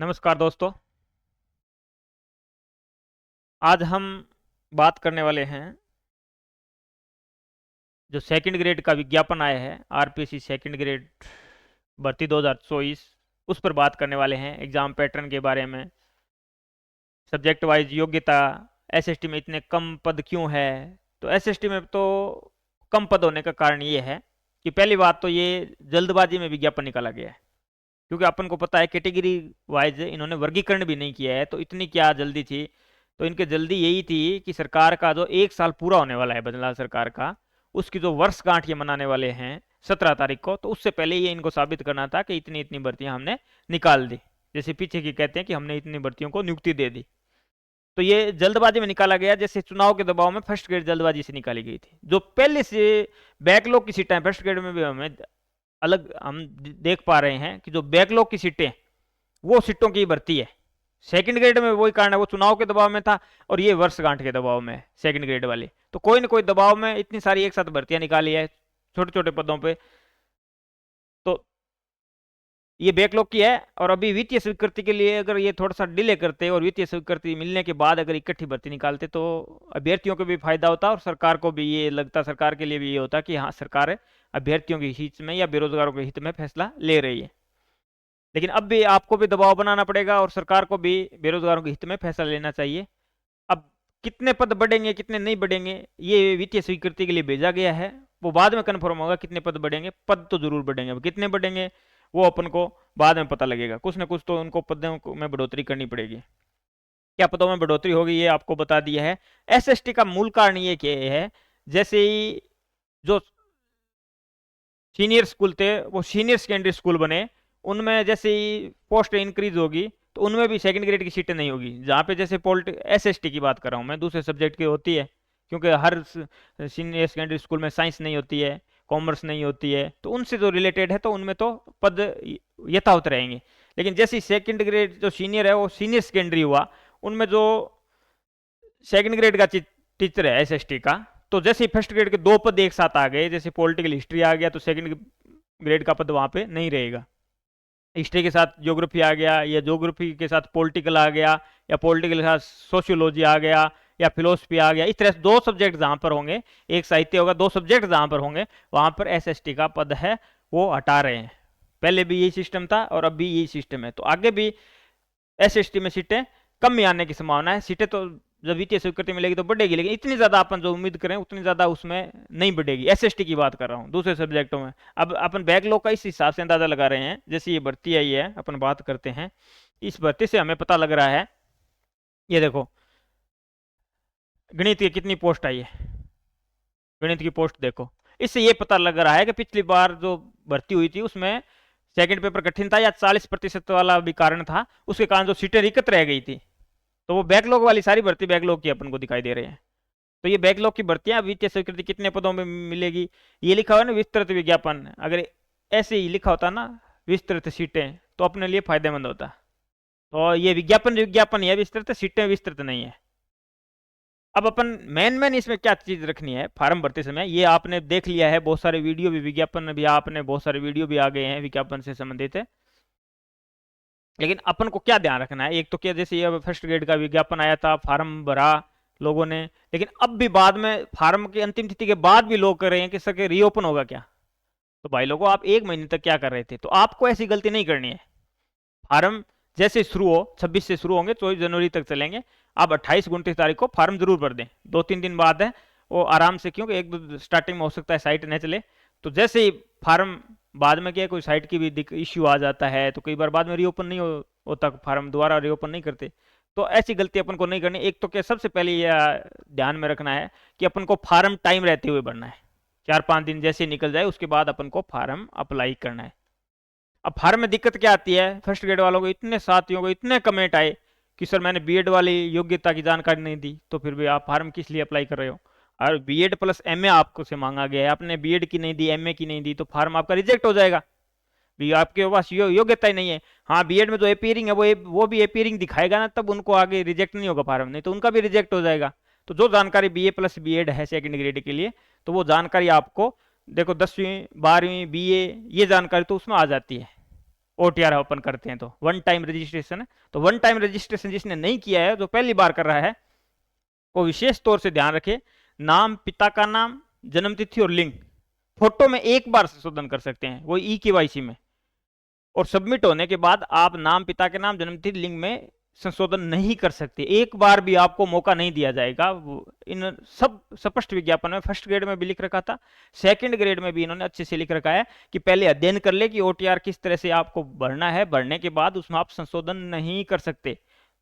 नमस्कार दोस्तों। आज हम बात करने वाले हैं जो सेकंड ग्रेड का विज्ञापन आया है आरपीएससी सेकंड ग्रेड भर्ती 2024 उस पर बात करने वाले हैं। एग्ज़ाम पैटर्न के बारे में, सब्जेक्ट वाइज योग्यता, एसएसटी में इतने कम पद क्यों है। तो एसएसटी में तो कम पद होने का कारण ये है कि पहली बात तो ये जल्दबाजी में विज्ञापन निकाला गया है, क्योंकि अपन को पता है कैटेगरी वाइज इन्होंने वर्गीकरण भी नहीं किया है। तो इतनी क्या जल्दी थी? तो इनकी जल्दी यही थी कि सरकार का जो 1 साल पूरा होने वाला है बदलाव सरकार का, उसकी जो वर्षगांठ ये मनाने वाले हैं 17 तारीख को, तो उससे पहले ये इनको साबित करना था कि इतनी इतनी भर्तियां हमने निकाल दी। जैसे पीछे की कहते हैं कि हमने इतनी भर्तियों को नियुक्ति दे दी। तो ये जल्दबाजी में निकाला गया, जैसे चुनाव के दबाव में फर्स्ट ग्रेड जल्दबाजी से निकाली गई थी। जो पहले से बैकलॉग की सीटें फर्स्ट ग्रेड में भी हमें अलग हम देख पा रहे हैं कि जो बैकलॉग की सीटें वो सीटों की भर्ती है। सेकंड ग्रेड में वही कारण है, वो चुनाव के दबाव में था और ये वर्षगांठ के दबाव में सेकंड ग्रेड वाली। तो कोई ना कोई दबाव में इतनी सारी एक साथ भर्तियां निकाली है छोटे छोटे पदों पे। तो ये बैकलॉग की है, और अभी वित्तीय स्वीकृति के लिए अगर ये थोड़ा सा डिले करते और वित्तीय स्वीकृति मिलने के बाद अगर इकट्ठी भर्ती निकालते तो अभ्यर्थियों को भी फायदा होता और सरकार को भी ये लगता, सरकार के लिए भी ये होता कि हाँ, सरकार अभ्यर्थियों के हित में या बेरोजगारों के हित में फैसला ले रही है। लेकिन अब भी आपको भी दबाव बनाना पड़ेगा और सरकार को भी बेरोजगारों के हित में फैसला लेना चाहिए। अब कितने पद बढ़ेंगे कितने नहीं बढ़ेंगे ये वित्तीय स्वीकृति के लिए भेजा गया है, वो बाद में कन्फर्म होगा। कितने पद बढ़ेंगे, पद तो जरूर बढ़ेंगे, अब कितने बढ़ेंगे वो अपन को बाद में पता लगेगा। कुछ ना कुछ तो उनको पदों में बढ़ोतरी करनी पड़ेगी। क्या पदों में बढ़ोतरी होगी ये आपको बता दिया है। एसएसटी का मूल कारण ये क्या है, जैसे ही जो सीनियर स्कूल थे वो सीनियर सेकेंडरी स्कूल बने, उनमें जैसे ही पोस्ट इंक्रीज होगी तो उनमें भी सेकंड ग्रेड की सीटें नहीं होगी। जहाँ पे जैसे एसएसटी की बात कर रहा हूँ मैं, दूसरे सब्जेक्ट की होती है, क्योंकि हर सीनियर सेकेंडरी स्कूल में साइंस नहीं होती है, कॉमर्स नहीं होती है, तो उनसे जो रिलेटेड है तो उनमें तो पद यथावत रहेंगे। लेकिन जैसे सेकंड ग्रेड जो सीनियर है वो सीनियर सेकेंडरी हुआ, उनमें जो सेकंड ग्रेड का टीचर है एसएसटी का, तो जैसे ही फर्स्ट ग्रेड के 2 पद एक साथ आ गए, जैसे पॉलिटिकल हिस्ट्री आ गया तो सेकंड ग्रेड का पद वहां पे नहीं रहेगा। हिस्ट्री के साथ ज्योग्राफी आ गया, या ज्योग्राफी के साथ पॉलिटिकल आ गया, या पॉलिटिकल के साथ सोशियोलॉजी आ गया, या फिलोसफी आ गया। इस तरह से 2 सब्जेक्ट जहां पर होंगे, एक साहित्य होगा, 2 सब्जेक्ट जहां पर होंगे वहां पर एसएसटी का पद है वो हटा रहे हैं। पहले भी यही सिस्टम था और अब भी यही सिस्टम है, तो आगे भी एसएसटी में सीटें कम ही आने की संभावना है। सीटें तो जब वित्तीय स्वीकृति मिलेगी तो बढ़ेगी, लेकिन इतनी ज्यादा अपन जो उम्मीद करें उतनी ज्यादा उसमें नहीं बढ़ेगी। एसएसटी की बात कर रहा हूँ, दूसरे सब्जेक्टों में अब अपन बैकलॉग का इस हिसाब से अंदाजा लगा रहे हैं। जैसे ये भर्ती आई है, अपन बात करते हैं, इस भर्ती से हमें पता लग रहा है, ये देखो गणित की कितनी पोस्ट आई है, गणित की पोस्ट देखो। इससे ये पता लग रहा है कि पिछली बार जो भर्ती हुई थी उसमें सेकंड पेपर कठिन था, या 40% वाला भी कारण था, उसके कारण जो सीटें रिक्त रह गई थी, तो वो बैकलॉग वाली सारी भर्ती बैकलॉग की अपन को दिखाई दे रहे हैं। तो ये बैकलॉग की भर्तियां वित्तीय स्वीकृति कितने पदों में मिलेगी, ये लिखा हुआ है ना विस्तृत विज्ञापन, अगर ऐसे ही लिखा होता ना विस्तृत सीटें तो अपने लिए फायदेमंद होता। तो ये विज्ञापन विज्ञापन है, विस्तृत सीटें विस्तृत नहीं है। अब अपन मेन इसमें क्या चीज रखनी है फार्म भरते समय, ये आपने देख लिया है, बहुत सारे वीडियो भी, विज्ञापन भी, आपने बहुत सारे वीडियो भी आ गए हैं विज्ञापन से संबंधित है। लेकिन अपन को क्या ध्यान रखना है, एक तो क्या, जैसे ये फर्स्ट ग्रेड का विज्ञापन आया था, फार्म भरा लोगों ने, लेकिन अब भी बाद में फार्म की अंतिम तिथि के बाद भी लोग कर रहे हैं कि सर रीओपन होगा क्या। तो भाई लोगों, आप 1 महीने तक क्या कर रहे थे? तो आपको ऐसी गलती नहीं करनी है। फार्म जैसे शुरू हो, 26 से शुरू होंगे, 24 जनवरी तक चलेंगे, आप 28-29 तारीख को फार्म जरूर भर दें। 2-3 दिन बाद है वो आराम से, क्योंकि एक दो स्टार्टिंग में हो सकता है साइट न चले, तो जैसे ही फार्म बाद में क्या, कोई साइट की भी इश्यू आ जाता है तो कई बार बाद में रीओपन नहीं होता, फार्म दोबारा रीओपन नहीं करते। तो ऐसी गलती अपन को नहीं करनी। एक तो क्या, सबसे पहले यह ध्यान में रखना है कि अपन को फार्म टाइम रहते हुए भरना है। 4-5 दिन जैसे निकल जाए उसके बाद अपन को फार्म अप्लाई करना है। अब फार्म में दिक्कत क्या आती है, फर्स्ट ग्रेड वालों को इतने साथियों को इतने कमेंट आए कि सर मैंने बीएड वाली योग्यता की जानकारी नहीं दी, तो फिर भी आप फार्म किस लिए अप्लाई कर रहे हो? और बीएड प्लस एमए आपको से मांगा गया है, आपने बीएड की नहीं दी, एमए की नहीं दी, तो फार्म आपका रिजेक्ट हो जाएगा। भी आपके पास योग्यता ही नहीं है। हाँ, बीएड में जो अपीयरिंग है वो भी अपीयरिंग दिखाएगा ना, तब उनको आगे रिजेक्ट नहीं होगा फार्म, नहीं तो उनका भी रिजेक्ट हो जाएगा। तो जो जानकारी बीए प्लस बीएड है सेकंड ग्रेड के लिए, तो वो जानकारी आपको देखो 10वीं 12वीं बीए ये जानकारी तो उसमें आ जाती है। ओटीआर ओपन करते हैं तो वन टाइम रजिस्ट्रेशन है। तो वन टाइम रजिस्ट्रेशन जिसने नहीं किया है, जो पहली बार कर रहा है, वो विशेष तौर से ध्यान रखे, नाम, पिता का नाम, जन्म तिथि और लिंग, फोटो में एक बार संशोधन कर सकते हैं, वो ई केवाईसी में। और सबमिट होने के बाद आप नाम, पिता के नाम, जन्म तिथि, लिंग में संशोधन नहीं कर सकते, एक बार भी आपको मौका नहीं दिया जाएगा। इन सब स्पष्ट विज्ञापन में फर्स्ट ग्रेड में भी लिख रखा था, सेकंड ग्रेड में भी इन्होंने अच्छे से लिख रखा है कि पहले अध्ययन कर ले कि ओटीआर किस तरह से आपको भरना है, भरने के बाद उसमें आप संशोधन नहीं कर सकते।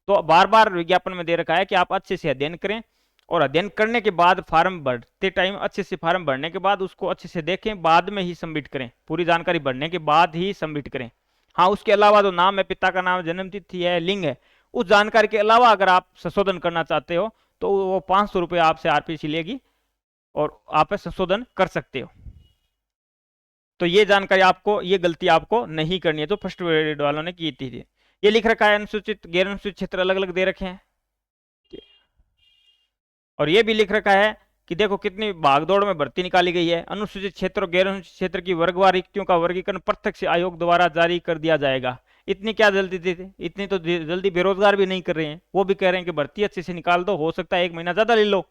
तो बार बार विज्ञापन में दे रखा है कि आप अच्छे से अध्ययन करें, और अध्ययन करने के बाद फार्म भरते टाइम अच्छे से फार्म भरने के बाद उसको अच्छे से देखें, बाद में ही सबमिट करें, पूरी जानकारी भरने के बाद ही सबमिट करें। हाँ, उसके अलावा जो नाम है, पिता का नाम, जन्म तिथि है, लिंग है, उस जानकारी के अलावा अगर आप संशोधन करना चाहते हो तो वो 500 रुपये आपसे आरपीसी लेगी और आप संशोधन कर सकते हो। तो ये जानकारी आपको, ये गलती आपको नहीं करनी है जो फर्स्ट ग्रेड वालों ने की थी। ये लिख रखा है अनुसूचित गैर अनुसूचित क्षेत्र अलग अलग दे रखे हैं, और ये भी लिख रखा है कि देखो कितनी भागदौड़ में भर्ती निकाली गई है। अनुसूचित क्षेत्र और गैर अनुसूचित क्षेत्र की वर्गवार रिक्तियों का वर्गीकरण प्रत्यक्ष आयोग द्वारा जारी कर दिया जाएगा। इतनी क्या जल्दी थी, इतनी तो जल्दी बेरोजगार भी नहीं कर रहे हैं, वो भी कह रहे हैं कि भर्ती अच्छे से निकाल दो, हो सकता है 1 महीना ज्यादा ले लो,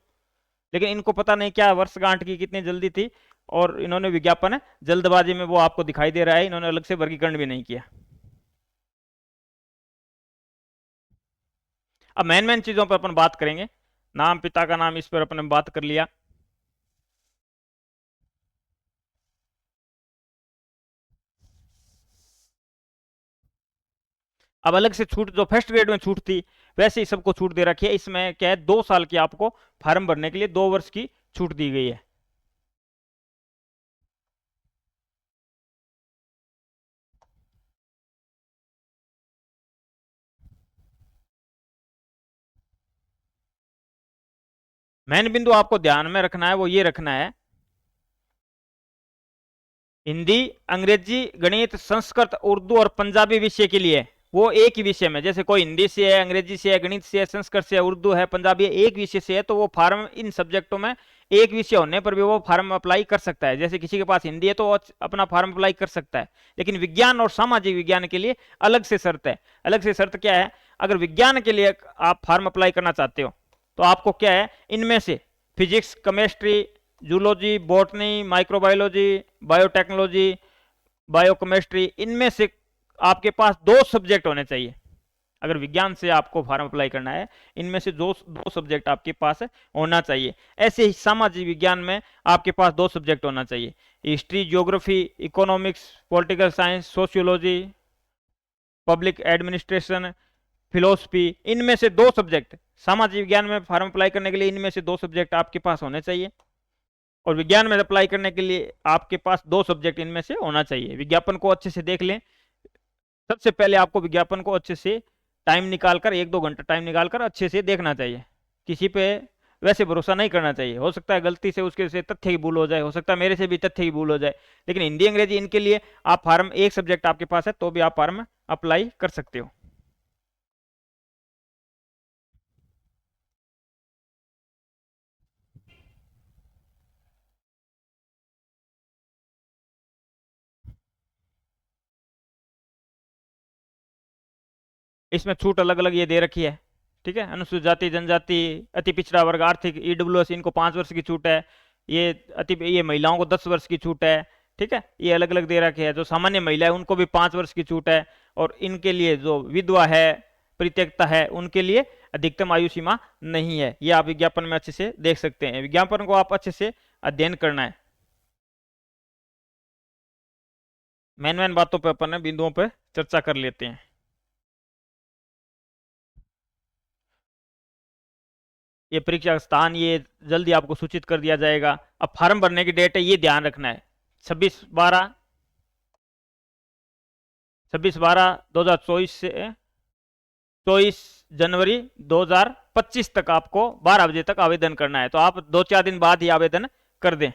लेकिन इनको पता नहीं क्या वर्षगांठ की कितनी जल्दी थी, और इन्होंने विज्ञापन जल्दबाजी में वो आपको दिखाई दे रहा है, इन्होंने अलग से वर्गीकरण भी नहीं किया। अब मेन चीजों पर अपन बात करेंगे। नाम, पिता का नाम, इस पर अपन ने बात कर लिया। अब अलग से छूट, जो फर्स्ट ग्रेड में छूट थी वैसे ही सबको छूट दे रखी है। इसमें क्या है, 2 साल की आपको फार्म भरने के लिए 2 वर्ष की छूट दी गई है। मेन बिंदु आपको ध्यान में रखना है वो ये रखना है, हिंदी, अंग्रेजी, गणित, संस्कृत, उर्दू और पंजाबी विषय के लिए वो एक ही विषय में, जैसे कोई हिंदी से है, अंग्रेजी से है, गणित से है, संस्कृत से है, उर्दू है, पंजाबी है, एक विषय से है, तो वो फार्म इन सब्जेक्टों में एक विषय होने पर भी वो फार्म अप्लाई कर सकता है। जैसे किसी के पास हिंदी है तो वो अपना फार्म अप्लाई कर सकता है, लेकिन विज्ञान और सामाजिक विज्ञान के लिए अलग से शर्त है। अलग से शर्त क्या है, अगर विज्ञान के लिए आप फार्म अप्लाई करना चाहते हो तो आपको क्या है, इनमें से physics, chemistry, zoology, botany, microbiology, biotechnology, biochemistry, इनमें से आपके पास 2 सब्जेक्ट होने चाहिए। अगर विज्ञान से आपको फॉर्म अप्लाई करना है, इनमें से दो सब्जेक्ट आपके पास होना चाहिए। ऐसे ही सामाजिक विज्ञान में आपके पास 2 सब्जेक्ट होना चाहिए, history, geography, economics, political science, sociology, public administration, philosophy, इनमें से 2 सब्जेक्ट सामाजिक विज्ञान में फॉर्म अप्लाई करने के लिए इनमें से 2 सब्जेक्ट आपके पास होने चाहिए, और विज्ञान में अप्लाई करने के लिए आपके पास 2 सब्जेक्ट इनमें से होना चाहिए। विज्ञापन को अच्छे से देख लें। सबसे पहले आपको विज्ञापन को अच्छे से टाइम निकालकर, 1-2 घंटा टाइम निकालकर अच्छे से देखना चाहिए। किसी पे वैसे भरोसा नहीं करना चाहिए, हो सकता है गलती से उसके से तथ्य की भूल हो जाए, हो सकता है मेरे से भी तथ्य की भूल हो जाए, लेकिन हिंदी, अंग्रेजी इनके लिए आप फार्म, एक सब्जेक्ट आपके पास है तो भी आप फार्म अप्लाई कर सकते हो। इसमें छूट अलग अलग ये दे रखी है, ठीक है। अनुसूचित जाति, जनजाति, अति पिछड़ा वर्ग, आर्थिक, ईडब्ल्यूएस, इनको 5 वर्ष की छूट है। ये महिलाओं को 10 वर्ष की छूट है, ठीक है। ये अलग अलग दे रखे हैं। जो सामान्य महिला है उनको भी 5 वर्ष की छूट है, और इनके लिए जो विधवा है, परित्यक्ता है, उनके लिए अधिकतम आयु सीमा नहीं है। ये आप विज्ञापन में अच्छे से देख सकते हैं। विज्ञापन को आप अच्छे से अध्ययन करना है। मेन बातों पर अपन बिंदुओं पर चर्चा कर लेते हैं। ये परीक्षा का स्थान ये जल्दी आपको सूचित कर दिया जाएगा। अब फॉर्म भरने की डेट है, ये ध्यान रखना है, 26/12/2024 से 24 जनवरी 2025 तक आपको 12 बजे तक आवेदन करना है। तो आप 2-4 दिन बाद ही आवेदन कर दें।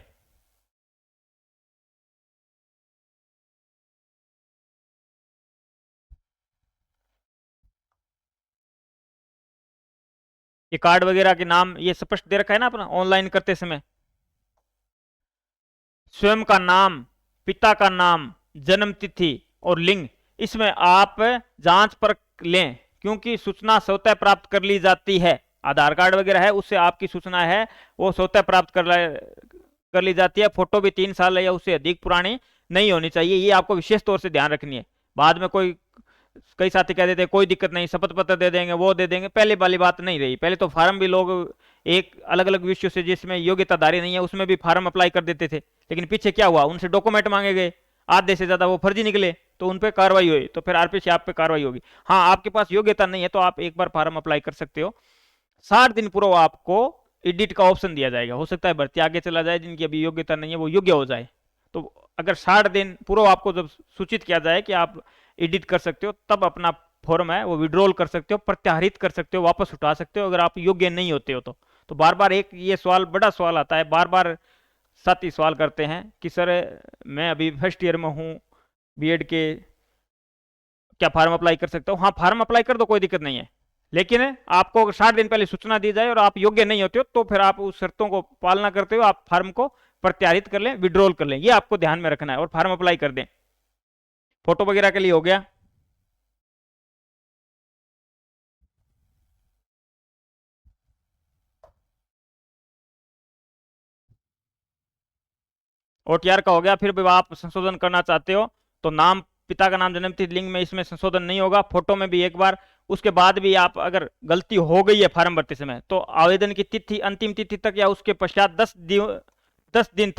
ये कार्ड वगैरह के नाम ये स्पष्ट दे रखा है ना अपना ऑनलाइन करते समय। स्वयं का नाम, पिता का नाम, जन्म तिथि और लिंग, इसमें आप जांच पर लें, क्योंकि सूचना स्वतः प्राप्त कर ली जाती है। आधार कार्ड वगैरह है उससे आपकी सूचना है वो स्वतः प्राप्त कर ली जाती है। फोटो भी 3 साल या उससे अधिक पुरानी नहीं होनी चाहिए, ये आपको विशेष तौर से ध्यान रखनी है। बाद में कई साथी कह देते हैं कोई दिक्कत नहीं, शपथ पत्र दे देंगे, वो दे देंगे, पहले वाली बात नहीं रही। पहले तो फार्म भी लोग एक अलग अलग विषयों से जिसमें योग्यताधारी नहीं है उसमें भी फार्म अप्लाई कर देते थे, लेकिन पीछे क्या हुआ, उनसे डॉक्यूमेंट मांगे गए, आधे से ज्यादा वो फर्जी निकले, तो उन पर कार्रवाई हुई, तो फिर आरपीसी आप पे कार्रवाई होगी। हाँ, आपके पास योग्यता नहीं है तो आप एक बार फार्म अप्लाई कर सकते हो। 60 दिन पूर्व आपको एडिट का ऑप्शन दिया जाएगा। हो सकता है भर्ती आगे चला जाए, जिनकी अभी योग्यता नहीं है वो योग्य हो जाए, तो अगर 60 दिन पूर्व आपको जब सूचित किया जाए कि आप एडिट कर सकते हो, तब अपना फॉर्म है वो विड्रॉल कर सकते हो, प्रत्याहरित कर सकते हो, वापस उठा सकते हो, अगर आप योग्य नहीं होते हो तो बार बार एक ये सवाल, बड़ा सवाल आता है, बार बार साथी सवाल करते हैं कि सर मैं अभी फर्स्ट ईयर में हूँ बीएड के, क्या फार्म अप्लाई कर सकता हूँ? हाँ, फार्म अप्लाई कर दो, कोई दिक्कत नहीं है, लेकिन आपको अगर 60 दिन पहले सूचना दी जाए और आप योग्य नहीं होते हो तो फिर आप उस शर्तों को पालना करते हो आप फार्म को प्रत्यारित कर लें, विड्रॉल कर लें, ये आपको ध्यान में रखना है और फार्म अप्लाई कर दें। फोटो वगैरह के लिए हो गया। ओटीआर का हो गया। फिर भी आप संशोधन करना चाहते हो तो नाम, पिता का नाम, जन्मतिथि, लिंग में इसमें संशोधन नहीं होगा, फोटो में भी एक बार। उसके बाद भी आप अगर गलती हो गई है फार्म भरते समय तो आवेदन की तिथि, अंतिम तिथि तक या उसके पश्चात 10 दिन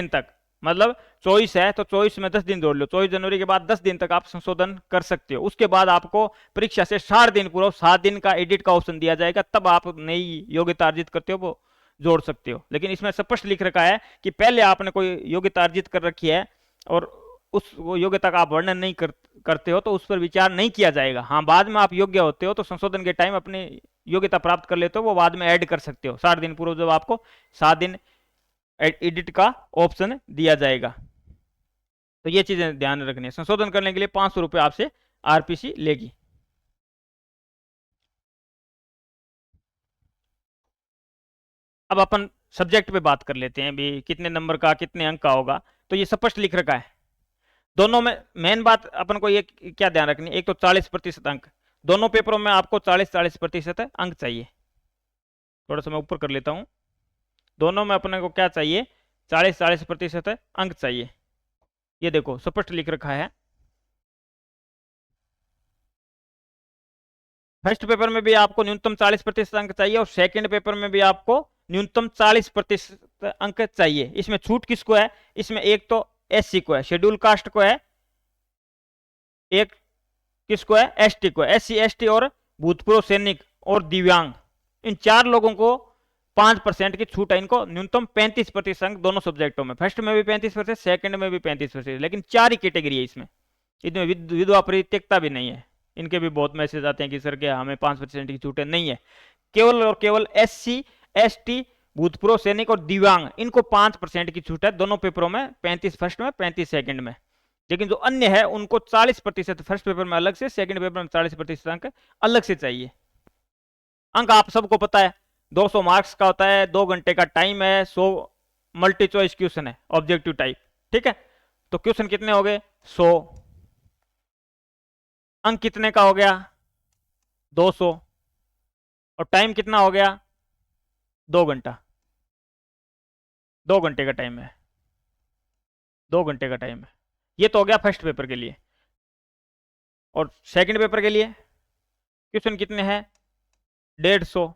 तक मतलब 24 है तो 24 में 10 दिन जोड़ लो, 24 जनवरी के बाद 10 दिन तक आप संशोधन कर सकते हो। उसके बाद आपको परीक्षा से 60 दिन पूर्व 7 दिन का एडिट का ऑप्शन दिया जाएगा, तब आप नई योग्यता अर्जित करते हो वो जोड़ सकते हो। लेकिन इसमें स्पष्ट लिख रखा है कि पहले आपने कोई योग्यता अर्जित कर रखी है और उस वो योग्यता का आप वर्णन नहीं करते हो तो उस पर विचार नहीं किया जाएगा। हाँ, बाद में आप योग्य होते हो तो संशोधन के टाइम अपनी योग्यता प्राप्त कर लेते हो, वो बाद में ऐड कर सकते हो 60 दिन पूर्व, जब आपको 7 दिन एडिट का ऑप्शन दिया जाएगा। तो ये चीजें ध्यान रखनी है। संशोधन करने के लिए 500 रुपये आपसे आरपीसी लेगी। अब अपन सब्जेक्ट पे बात कर लेते हैं भी, कितने नंबर का, कितने अंक का होगा। तो ये स्पष्ट लिख रखा है दोनों में। मेन बात अपन को ये क्या ध्यान रखनी है, एक तो 40% अंक, दोनों पेपरों में आपको 40-40% अंक चाहिए। थोड़ा सा मैं ऊपर कर लेता हूं। दोनों में अपने को क्या चाहिए, 40-40% अंक चाहिए। ये देखो स्पष्ट लिख रखा है। फर्स्ट पेपर में भी आपको न्यूनतम 40% अंक चाहिए और सेकंड पेपर में भी आपको न्यूनतम 40% अंक चाहिए। इसमें छूट किसको है, इसमें एक तो एससी को है, शेड्यूल कास्ट को है, एक किसको है, एसटी को है। एससी, एसटी और भूतपूर्व सैनिक और दिव्यांग, इन 4 लोगों को 5% की छूट है। इनको न्यूनतम 35% अंक दोनों सब्जेक्टों में, फर्स्ट में भी 35%, सेकंड में भी 35%। लेकिन 4 ही कैटेगरी है इसमें, इसमें विधवा परित्यक्ता भी नहीं है। इनके भी बहुत मैसेज आते हैं कि सर क्या हमें 5% की छूट है, नहीं है। केवल और केवल एससी, एसटी, भूतपूर्व सैनिक और दिव्यांग, इनको 5% की छूट है दोनों पेपरों में, 35 फर्स्ट में, 35 सेकंड में। लेकिन जो अन्य है उनको 40% फर्स्ट पेपर में अलग से, सेकंड पेपर में 40% अंक अलग से चाहिए। अंक आप सबको पता है 200 मार्क्स का होता है, 2 घंटे का टाइम है, 100 मल्टी चॉइस क्वेश्चन है ऑब्जेक्टिव टाइप, ठीक है। तो क्वेश्चन कितने हो गए, 100, अंक कितने का हो गया, 200, और टाइम कितना हो गया, 2 घंटा। 2 घंटे का टाइम है, 2 घंटे का टाइम है। ये तो हो गया फर्स्ट पेपर के लिए। और सेकंड पेपर के लिए क्वेश्चन कितने हैं, 150,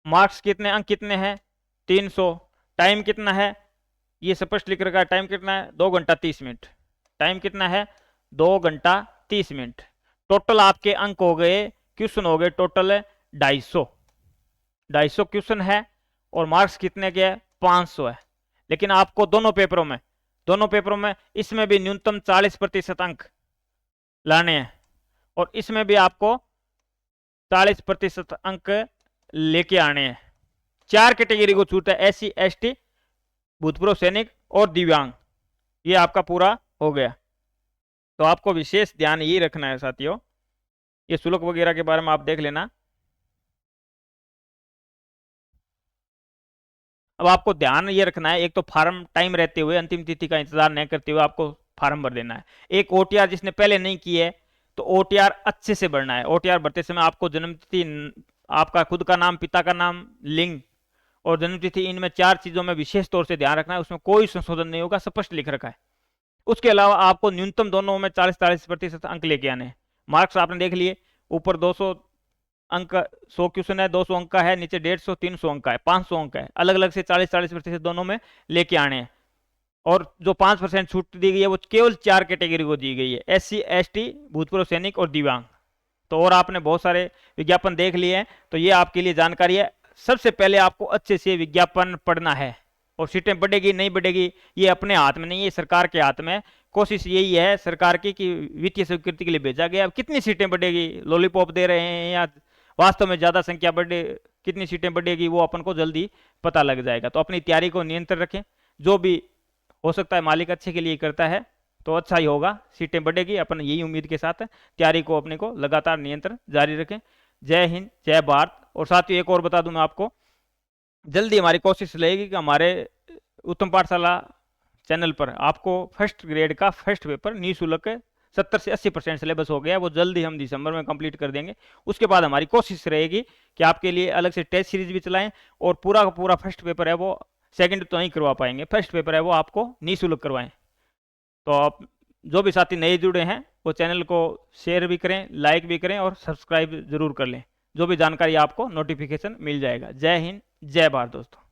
मार्क्स कितने, अंक कितने हैं, 300, टाइम कितना है, ये स्पष्ट लिख रखा है, टाइम कितना है, 2 घंटा 30 मिनट। टाइम कितना है, 2 घंटा 30 मिनट। टोटल आपके अंक हो गए, क्वेश्चन हो गए टोटल 250, 250 क्वेश्चन है और मार्क्स कितने के, 500 है। लेकिन आपको दोनों पेपरों में इसमें भी न्यूनतम 40% अंक लाने हैं और इसमें भी आपको 40% अंक लेके आने हैं। 4 कैटेगरी को छूट है, एससी, एसटी, भूतपूर्व सैनिक और दिव्यांग। ये आपका पूरा हो गया। तो आपको विशेष ध्यान ये रखना है साथियों, ये शुल्क वगैरह के बारे में आप देख लेना। अब आपको ध्यान ये रखना है, एक तो फार्म टाइम रहते हुए, अंतिम तिथि का इंतजार नहीं करते हुए आपको फार्म भर देना है। एक OTR जिसने पहले नहीं की है तो OTR अच्छे से भरना है। OTR भरते समय आपको जन्मतिथि, आपका खुद का नाम, पिता का नाम, लिंग और जन्मतिथि, इनमें 4 चीजों में विशेष तौर से ध्यान रखना है। उसमें कोई संशोधन नहीं होगा, स्पष्ट लिख रखा है। उसके अलावा आपको न्यूनतम दोनों में 40-40% अंक लेके आने हैं। मार्क्स आपने देख लिए, ऊपर 200 अंक 100 क्वेश्चन है, 200 अंक का है, नीचे 150, 300 अंक का है, 500 अंक है। अलग अलग से 40-40% दोनों में लेके आने हैं। और जो 5% छूट दी गई है वो केवल 4 कैटेगरी को दी गई है, SC ST, भूतपूर्व सैनिक और दिव्यांग। तो और आपने बहुत सारे विज्ञापन देख लिए हैं, तो ये आपके लिए जानकारी है। सबसे पहले आपको अच्छे से विज्ञापन पढ़ना है, और सीटें बढ़ेगी नहीं बढ़ेगी ये अपने हाथ में नहीं है, सरकार के हाथ में है। कोशिश यही है सरकार की कि वित्तीय स्वीकृति के लिए भेजा गया, अब कितनी सीटें बढ़ेगी, लॉलीपॉप दे रहे हैं या वास्तव में ज़्यादा संख्या बढ़े, कितनी सीटें बढ़ेगी वो अपन को जल्दी पता लग जाएगा। तो अपनी तैयारी को नियंत्रण रखें, जो भी हो सकता है मालिक अच्छे के लिए करता है तो अच्छा ही होगा, सीटें बढ़ेगी, अपन यही उम्मीद के साथ तैयारी को अपने को लगातार नियंत्रण जारी रखें। जय हिंद, जय भारत। और साथ ही एक और बता दूं मैं आपको, जल्दी हमारी कोशिश रहेगी कि हमारे उत्तम पाठशाला चैनल पर आपको फर्स्ट ग्रेड का फर्स्ट पेपर निःशुल्क 70 से 80% सिलेबस हो गया है, वो जल्दी हम दिसंबर में कंप्लीट कर देंगे। उसके बाद हमारी कोशिश रहेगी कि आपके लिए अलग से टेस्ट सीरीज भी चलाएं, और पूरा का पूरा फर्स्ट पेपर है वो, सेकंड तो नहीं करवा पाएंगे, फर्स्ट पेपर है वो आपको निःशुल्क करवाएं। तो आप जो भी साथी नए जुड़े हैं वो चैनल को शेयर भी करें, लाइक भी करें और सब्सक्राइब जरूर कर लें। जो भी जानकारी आपको नोटिफिकेशन मिल जाएगा। जय हिंद, जय भारत दोस्तों।